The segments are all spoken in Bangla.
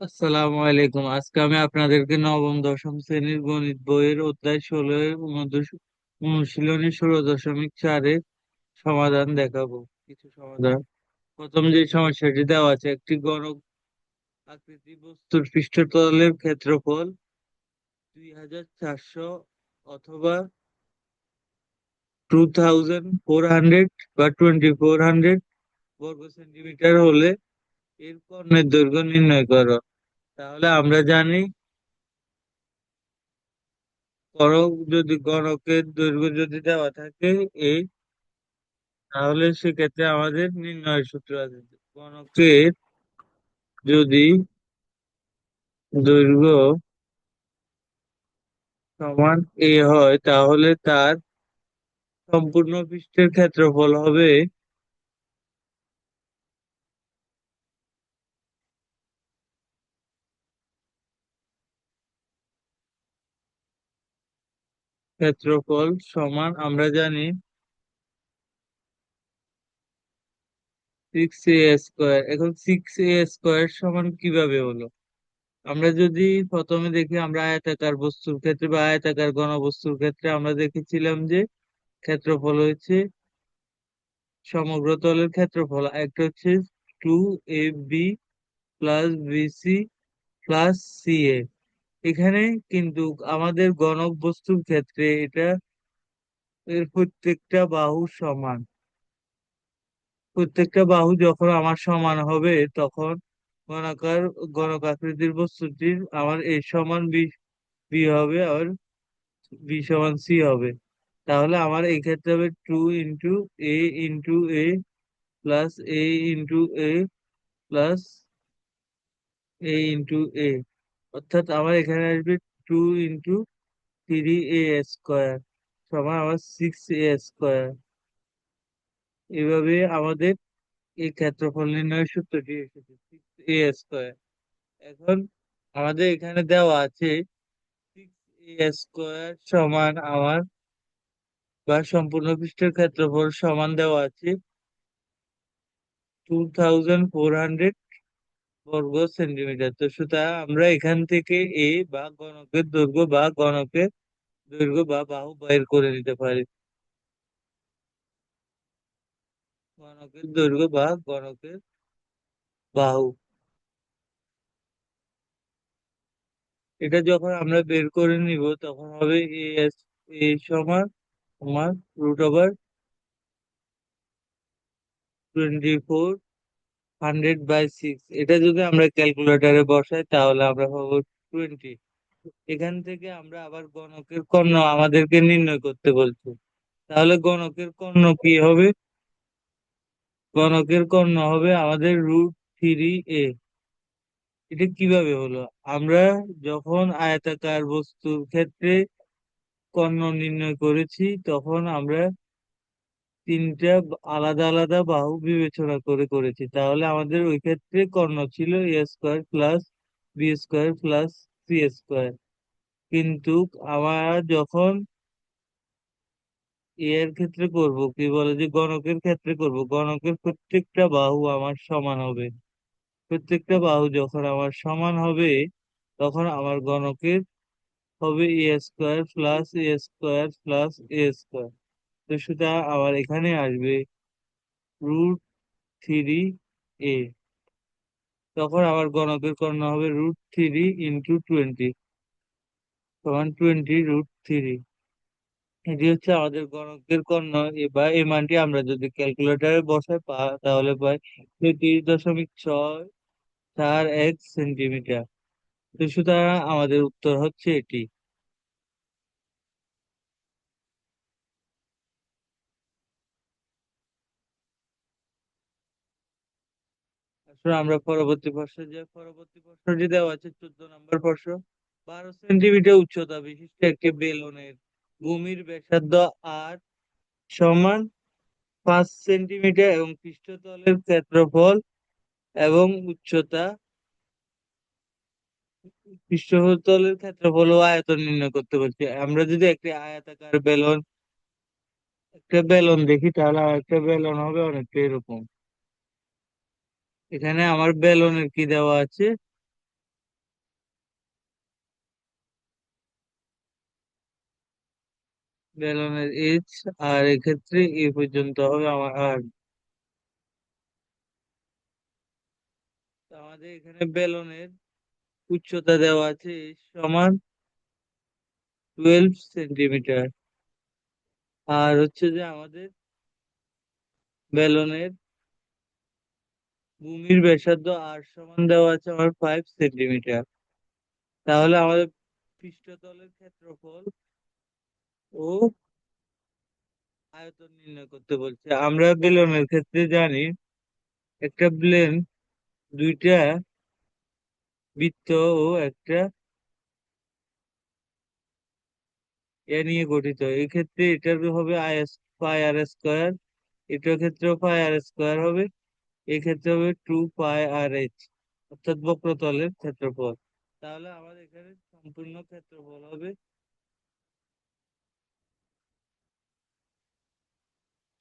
আসসালামু আলাইকুম। আজকে আমি আপনাদেরকে নবম দশম শ্রেণীর গণিত বইয়ের অধ্যায় 16 এর অনুশীলনী 16.4-এর সমাধান দেখাবো। কিছু সমাধান। প্রথম যে সমস্যাটি দেওয়া আছে, একটি ঘন আকৃতি বস্তুর পৃষ্ঠতলের ক্ষেত্রফল 2400 অথবা 2400 বা 2400 বর্গ সেন্টিমিটার হলে এর কর্ণের দৈর্ঘ্য নির্ণয় করো। তাহলে আমরা জানি গণকের দৈর্ঘ্য যদি দেওয়া থাকে এই, তাহলে সেক্ষেত্রে আমাদের নির্ণয়ের সূত্র আছে। গণকের যদি দৈর্ঘ্য সমান এ হয়, তাহলে তার সম্পূর্ণ পৃষ্ঠের ক্ষেত্রফল হবে ক্ষেত্রফল সমান আমরা জানি 6a²। এখন 6a² সমান কিভাবে হলো? আমরা যদি প্রথমে দেখি, আমরা আয়তাকার বস্তুর ক্ষেত্রে বা আয়তাকার ঘনবস্তুর ক্ষেত্রে আমরা দেখেছিলাম যে ক্ষেত্রফল হচ্ছে সমগ্র তলের ক্ষেত্রফল। একটা হচ্ছে 2ab plus BC plus CA. এখানে কিন্তু আমাদের ঘনক বস্তুর ক্ষেত্রে এটা এর প্রত্যেকটা বাহু সমান। প্রত্যেকটা বাহু যখন আমার সমান হবে, তখন ঘনাকার ঘনক আকৃতির বস্তুটির আমার এ সমান বি বি হবে, আর বি সমান সি হবে। তাহলে আমার এই ক্ষেত্রে হবে 2 × a × a plus a × a plus a × a, অর্থাৎ আমার এখানে আসবে 2 × 3a² সমান আমার 6a²। এভাবে আমাদের এই ক্ষেত্রফল নির্ণয়ের সূত্রটি এসেছে 6a²। এখন আমাদের এখানে দেওয়া আছে 6a² সমান আমার বা সম্পূর্ণ পৃষ্ঠের ক্ষেত্রফল সমান দেওয়া আছে 2400 বর্গ সেন্টিমিটার। তো সুতরাং আমরা এখান থেকে এ বা গণকের দৈর্ঘ্য বা গণকের দৈর্ঘ্য বা বাহু বের করে নিতে পারি। গণকের দৈর্ঘ্য বা গণকের বাহু, এটা যখন আমরা বের করে নিব তখন হবে এ সমান আমার √2400/6। এটা যদি আমরা ক্যালকুলেটরে বসাই তাহলে আমরা পাবো 20। এখান থেকে আমরা আবার গণকের কর্ণ আমাদেরকে নির্ণয় করতে বলছে। তাহলে গণকের কর্ণ কি হবে? গণকের কর্ণ হবে আমাদের √3a। এটা কিভাবে হলো? আমরা যখন আয়তাকার বস্তুর ক্ষেত্রে কর্ণ নির্ণয় করেছি, তখন আমরা তিনটা আলাদা আলাদা বাহু বিবেচনা করে করেছি। তাহলে আমাদের ওই ক্ষেত্রে কর্ণ ছিল a² plus b² plus c²। কিন্তু আমরা যখন এর ক্ষেত্রে করব, কি বলে যে গণকের ক্ষেত্রে করব, গণকের প্রত্যেকটা বাহু আমার সমান হবে। প্রত্যেকটা বাহু যখন আমার সমান হবে, তখন আমার গণকের হবে a² plus a² plus a²। তো সুতরাং আবার এখানে আসবে √3a। তখন আবার গণকের কর্ণ হবে √3 × 20 সমান 20√3। এটি হচ্ছে আমাদের গণকের কর্ণ। বা এই মানটি আমরা যদি ক্যালকুলেটরে বসাই তাহলে পাই 33.641 সেন্টিমিটার। তো সুতরাং আমাদের উত্তর হচ্ছে এটি। আসলে আমরা পরবর্তী প্রশ্নে যাই। পরবর্তী প্রশ্নটি দেওয়া আছে 14 নম্বর প্রশ্ন। 12 সেন্টিমিটার উচ্চতা বিশিষ্ট একটি বেলুনের ভূমির ব্যাসার্ধ আর সমান 5 সেন্টিমিটার এবং পৃষ্ঠতলের ক্ষেত্রফল এবং উচ্চতা, পৃষ্ঠতলের ক্ষেত্রফল ও আয়তন নির্ণয় করতে বলছি। আমরা যদি একটি আয়তাকার একটা বেলুন দেখি, তাহলে একটা বেলুন হবে অনেকটা এরকম। এখানে আমার বেলুনের কি দেওয়া আছে? বেলনের এইচ, আর এক্ষেত্রে এ পর্যন্ত হবে আমার আর। আমাদের এখানে বেলনের উচ্চতা দেওয়া আছে h সমান 12 সেন্টিমিটার। আর হচ্ছে যে আমাদের বেলনের ভূমির ব্যাসার্ধ আর সমান দেওয়া আছে আমার 5 সেন্টিমিটার। তাহলে আমাদের পৃষ্ঠতলের ক্ষেত্রফল ও আয়তন নির্ণয় করতে বলছে। আমরা বেলনের ক্ষেত্রে জানি একটা প্লেন দুইটা বৃত্ত ও একটা এ নিয়ে গঠিত। এই ক্ষেত্রে এটার হবে পাই আর স্কোয়ার, এটার ক্ষেত্রেও পাই আর স্কোয়ার হবে, এক্ষেত্রে হবে 2 পাই আর এইচ, অর্থাৎ বক্রতলের ক্ষেত্রফল। তাহলে আমাদের এখানে সম্পূর্ণ ক্ষেত্রফল হবে,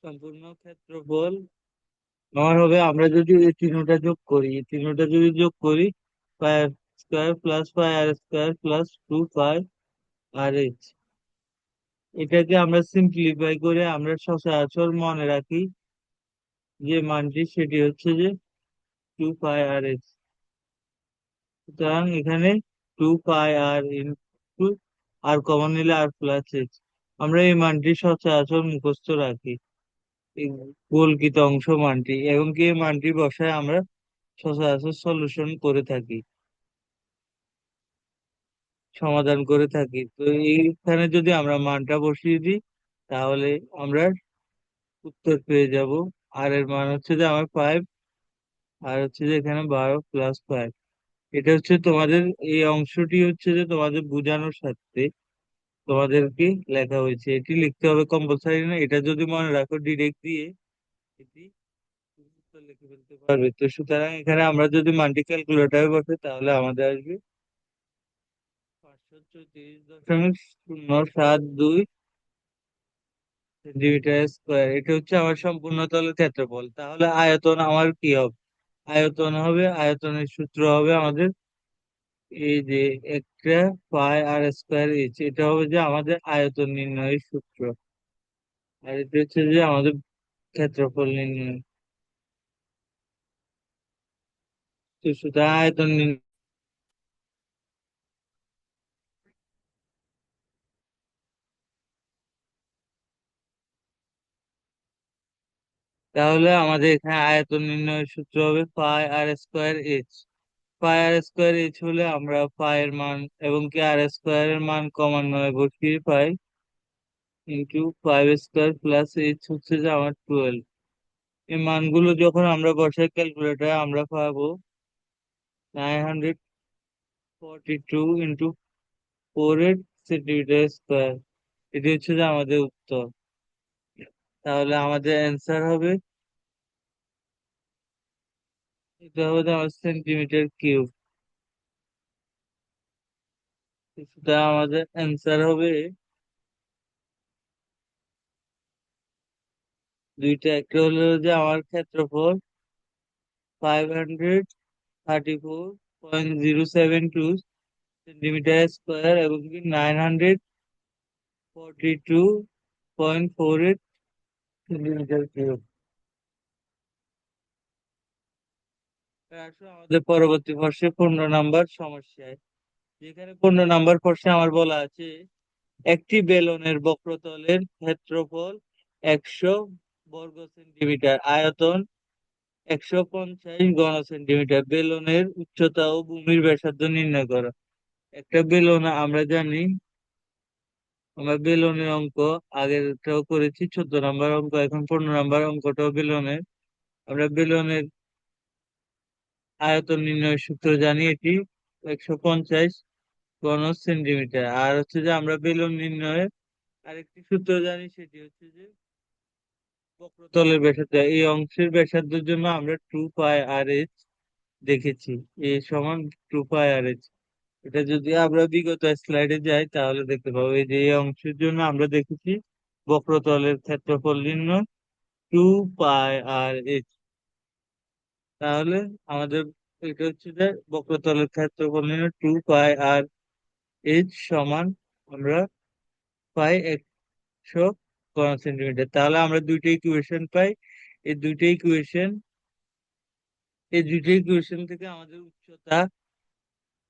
সম্পূর্ণ ক্ষেত্রফল আমার হবে, আমরা যদি এই তিনটা যোগ করি, এই তিনটা যদি যোগ করি, পাই আর স্কোয়ার প্লাস পাই আর স্কোয়ার প্লাস 2 পাই আর এইচ, এটাকে আমরা সিম্পলিফাই করে আমরা সচরাচর মনে রাখি যে মানটি, সেটি হচ্ছে যে 2 পাই আর এইচ। সুতরাং এখানে 2 পাই আর আর কমন নিলে আর প্লাস এইচ, আমরা এই মানটি সচরাচর মুখস্থ রাখি, এই কল্পিত অংশ মানটি, এবং কি এই মানটি বসায় আমরা সচরাচর সলিউশন করে থাকি, সমাধান করে থাকি। তো এইখানে যদি আমরা মানটা বসিয়ে দিই, তাহলে আমরা উত্তর পেয়ে যাব। আর এর মান হচ্ছে যে আমার 5, আর হচ্ছে যে এখানে 12 + 5। এটা হচ্ছে তোমাদের, এই অংশটি হচ্ছে যে তোমাদের বোঝানোর সাথে তোমাদেরকে লেখা হয়েছে, এটি লিখতে হবে কম্পালসারি না, এটা যদি মনে রাখো ডিরেক্ট দিয়ে এটি তুমি উত্তর লিখে ফেলতে পারবে। তো সুতরাং এখানে আমরা যদি মাল্টি ক্যালকুলেটারে বসে, তাহলে আমাদের আসবে 534.072 সেন্টিমিটার স্কোয়ার। এটা হচ্ছে আমার সম্পূর্ণ তলের ক্ষেত্রফল। তাহলে আয়তন আমার কি হবে? আয়তন হবে, আয়তনের সূত্র হবে আমাদের এই যে একটা পাই আর স্কোয়ার এইচ, এটা হবে যে আমাদের আয়তন নির্ণয়ের সূত্র। আর এটা হচ্ছে যে আমাদের ক্ষেত্রফল নির্ণয়। তো সুতরাং আয়তন নির্ণয়, তাহলে আমাদের এখানে আয়তন নির্ণয়ের সূত্র হবে পাই আর স্কোয়ার এইচ। পাই আর স্কোয়ার এইচ হলে আমরা পাই এর মান এবং কি আর স্কোয়ার এর মান ক্রমান্বয়ে বসিয়ে pi into 5 square plus H হচ্ছে যে আমার 12। এই মানগুলো যখন আমরা বসাই ক্যালকুলেটারে, আমরা পাবো 942 × 4 সেন্টিমিটার স্কোয়ার। এটি হচ্ছে যে আমাদের উত্তর। তাহলে আমাদের অ্যান্সার হবে, এটা হবে যে আমার সেন্টিমিটার কিউব। সুতরাং আমাদের অ্যান্সার হবে দুইটা, একটা হলো যে আমার ক্ষেত্রফল 534.072 সেন্টিমিটার স্কোয়ার, এবং কি 942.48 সেন্টিমিটার কিউব। আসলে আমাদের পরবর্তী প্রশ্নে 15 নাম্বার সমস্যায়, যেখানে 15 নাম্বার প্রশ্নে আমার বলা আছে একটি বেলনের বক্রতলের ক্ষেত্রফল 100 বর্গ সেন্টিমিটার, আয়তন 150 ঘন সেন্টিমিটার, বেলনের উচ্চতা ও ভূমির ব্যাসার্ধ নির্ণয় করো। একটা বেলন আমরা জানি, আমরা বেলনের অঙ্ক আগেরটাও করেছি, 14 নাম্বার অঙ্ক, এখন 15 নাম্বার অঙ্কটাও বেলনের। আমরা বেলনের আয়তন নির্ণয়ের সূত্র জানি, এটি 150 ঘন সেন্টিমিটার। আর হচ্ছে যে আমরা বেলন নির্ণয়ের আরেকটি সূত্র জানি, সেটি হচ্ছে যে বক্রতলের ব্যাসার্ধ, এই অংশের ব্যাসার্ধের জন্য আমরা 2 পাই আর এইচ দেখেছি, এ সমান 2 পাই আর এইচ। এটা যদি আমরা বিগত স্লাইডে যাই, তাহলে দেখতে পাবো এই যে এই অংশের জন্য আমরা দেখেছি বক্রতলের ক্ষেত্রফল নির্ণয় 2 পাই আর এইচ। তাহলে আমাদের এটা হচ্ছে যে বক্রতলের ক্ষেত্রফল নির্ণয় 2 পাই আর এইচ সমান আমরা পাই সেন্টিমিটার। তাহলে আমরা দুইটা ইকুয়েশন পাই। এই দুইটা ইকুয়েশন এই দুইটা ইকুয়েশন থেকে আমাদের উচ্চতা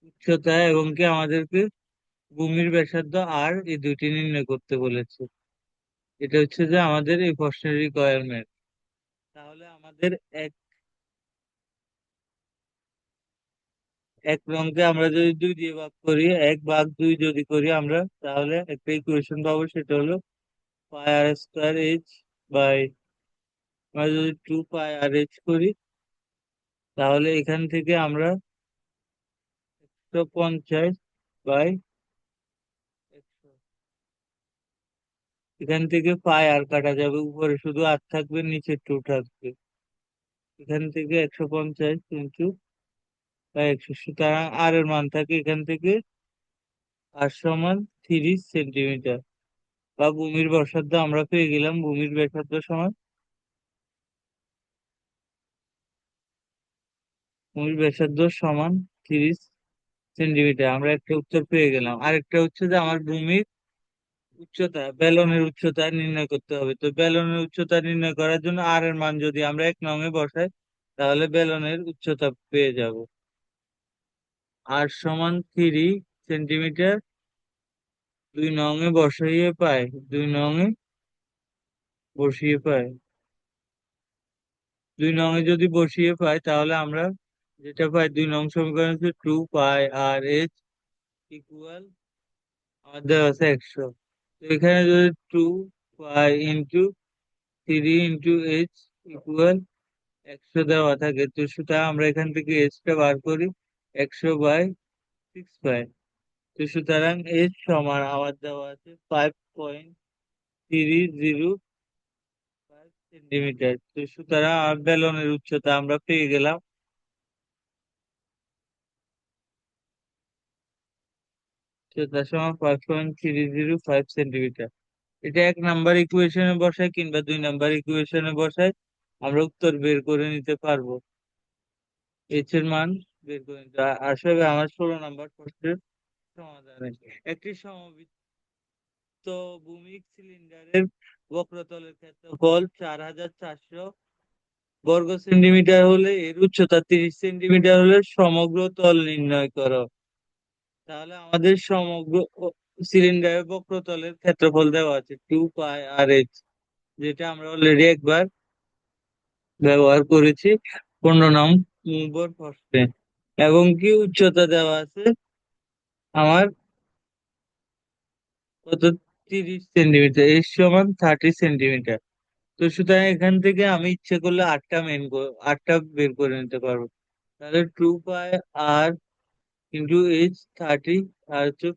উচ্চতা এবং কি আমাদেরকে ভূমির ব্যাসার্ধ আর এই দুইটি নির্ণয় করতে বলেছে। এটা হচ্ছে যে আমাদের এই প্রশ্নের রিকোয়ারমেন্ট। তাহলে আমাদের এক এক নংকে আমরা যদি দুই দিয়ে ভাগ করি, 1/2 যদি করি আমরা, তাহলে একটা ইকুয়েশন পাবো, সেটা হলো পাই আর স্কোয়ার এইচ বাই, আমরা যদি 2 পাই আর এইচ করি, তাহলে এখান থেকে আমরা 150/100, এখান থেকে পাই আর কাটা যাবে, উপরে শুধু আর থাকবে, নিচে 2 থাকবে। এখান থেকে 150 × 100 সুতরাং আর এর মান থাকে এখান থেকে আর সমান 3 সেন্টিমিটার, বা ভূমির ব্যাসার্ধ আমরা পেয়ে গেলাম। ভূমির ব্যাসার্ধ সমান 3 সেন্টিমিটার, আমরা একটা উত্তর পেয়ে গেলাম। আরেকটা হচ্ছে যে আমার ভূমির বেলনের উচ্চতা নির্ণয় করতে হবে। তো বেলনের উচ্চতা নির্ণয় করার জন্য আর এর মান যদি আমরা 1 নং বসাই, তাহলে বেলনের উচ্চতা পেয়ে যাব। আর সমান 3 সেন্টিমিটার, 2 নং বসাইয়ে পাই, 2 নং বসিয়ে পাই 2 নং যদি বসিয়ে পাই, তাহলে আমরা যেটা পাই, 2 নং সমীকরণ হচ্ছে 2 পাই আর এইচ ইকুয়াল, আমার দেওয়া আছে 100। তো এখানে যদি 2 পাই × 3 × এইচ ইকুয়াল 100 দেওয়া থাকে, তো সুতরাং আমরা এখান থেকে এইচটা বার করি, 100/6 পাই। তো সুতরাং এইচ সমান আমার দেওয়া আছে 5.305 সেন্টিমিটার। তো সুতরাং আমার বেলনের উচ্চতা আমরা পেয়ে গেলাম, উচ্চতা সমান 5.305 সেন্টিমিটার। এটা 1 নাম্বার ইকুয়েশনে বসাই কিংবা 2 নাম্বার ইকুয়েশনে বসাই, আমরা উত্তর বের করে নিতে পারবো, এইচ এর মান বের করে নিতে। আসলে আমার 16 নাম্বার প্রশ্নের সমাধানে একটি সমবৃত্ত ভূমিক সিলিন্ডারের বক্রতলের ক্ষেত্রফল 4400 বর্গ সেন্টিমিটার হলে এর উচ্চতা 30 সেন্টিমিটার হলে সমগ্র তল নির্ণয় করো। তাহলে আমাদের সমগ্র সিলিন্ডারের বক্রতলের ক্ষেত্রফল দেওয়া আছে 2 পাই আর এইচ, যেটা আমরা অলরেডি একবার ব্যবহার করেছি 15 নং প্রশ্নে। এবং কি উচ্চতা দেওয়া আছে আমার কত, 30 সেন্টিমিটার, এর সমান 30 সেন্টিমিটার। তো সুতরাং এখান থেকে আমি ইচ্ছে করলে আটটা বের করে নিতে পারবো। তাহলে 2 পাই আর × এইচ 30, আর হচ্ছে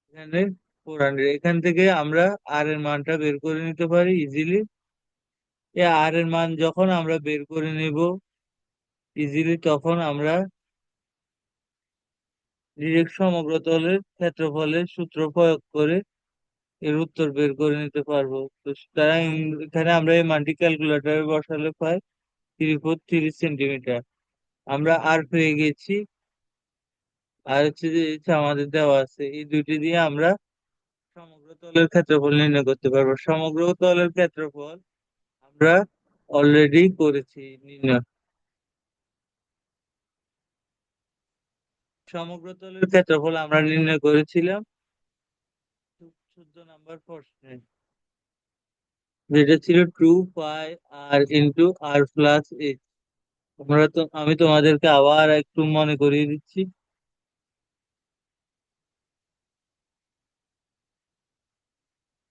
এখানে 400। এখান থেকে আমরা আর এর মানটা বের করে নিতে পারি ইজিলি। এই আর এর মান যখন আমরা বের করে নিব ইজিলি, তখন আমরা ডিরেক্ট সমগ্র তলের ক্ষেত্রফলের সূত্র প্রয়োগ করে এর উত্তর বের করে নিতে পারবো। তো সুতরাং এখানে আমরা এই মানটি ক্যালকুলেটরে বসালে পাই 3 সেন্টিমিটার। আমরা আর পেয়ে গেছি, আর হচ্ছে যে আমাদের দেওয়া আছে, এই দুইটি দিয়ে আমরা সমগ্র তলের ক্ষেত্রফল নির্ণয় করতে পারবো। সমগ্র তলের ক্ষেত্রফল আমরা অলরেডি করেছি নির্ণয়। সমগ্র তলের ক্ষেত্রফল আমরা নির্ণয় করেছিলাম 14 নাম্বার প্রশ্নে, যেটা ছিল 2 পাই আর × r+h। আমি তোমাদেরকে আবার একটু মনে করিয়ে দিচ্ছি।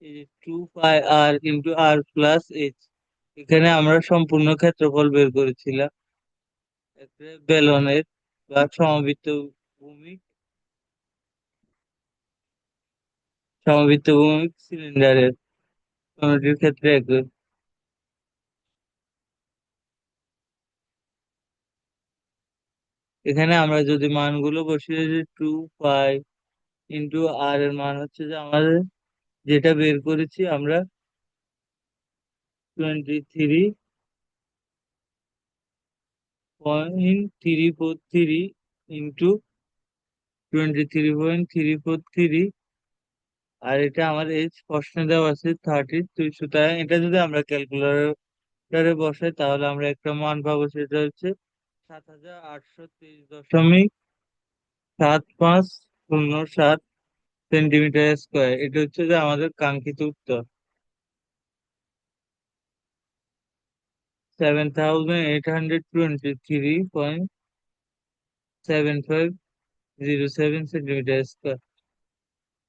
এই যে 2 পাই আর × r+h, এখানে আমরা সম্পূর্ণ ক্ষেত্রফল বের করেছিলাম একটা বেলনের বা ভূমিক সমবৃত্ত ভূমিক সিলিন্ডারের, কোনটির ক্ষেত্রে একই। এখানে আমরা যদি মানগুলো বসিয়ে, যে 2 পাই × r এর মান হচ্ছে যে আমাদের যেটা বের করেছি আমরা 23.343 × 23.343 আর এটা আমার এই প্রশ্নে দেওয়া আছে 32, সুতরাং এটা যদি আমরা ক্যালকুলেটরে বসাই তাহলে আমরা একটা মান পাবো, সেটা হচ্ছে 7823.7507 সেন্টিমিটার স্কোয়ার। এটা হচ্ছে যে আমাদের কাঙ্ক্ষিত উত্তর। 7823.7507 সেন্টিমিটার স্কোয়ার।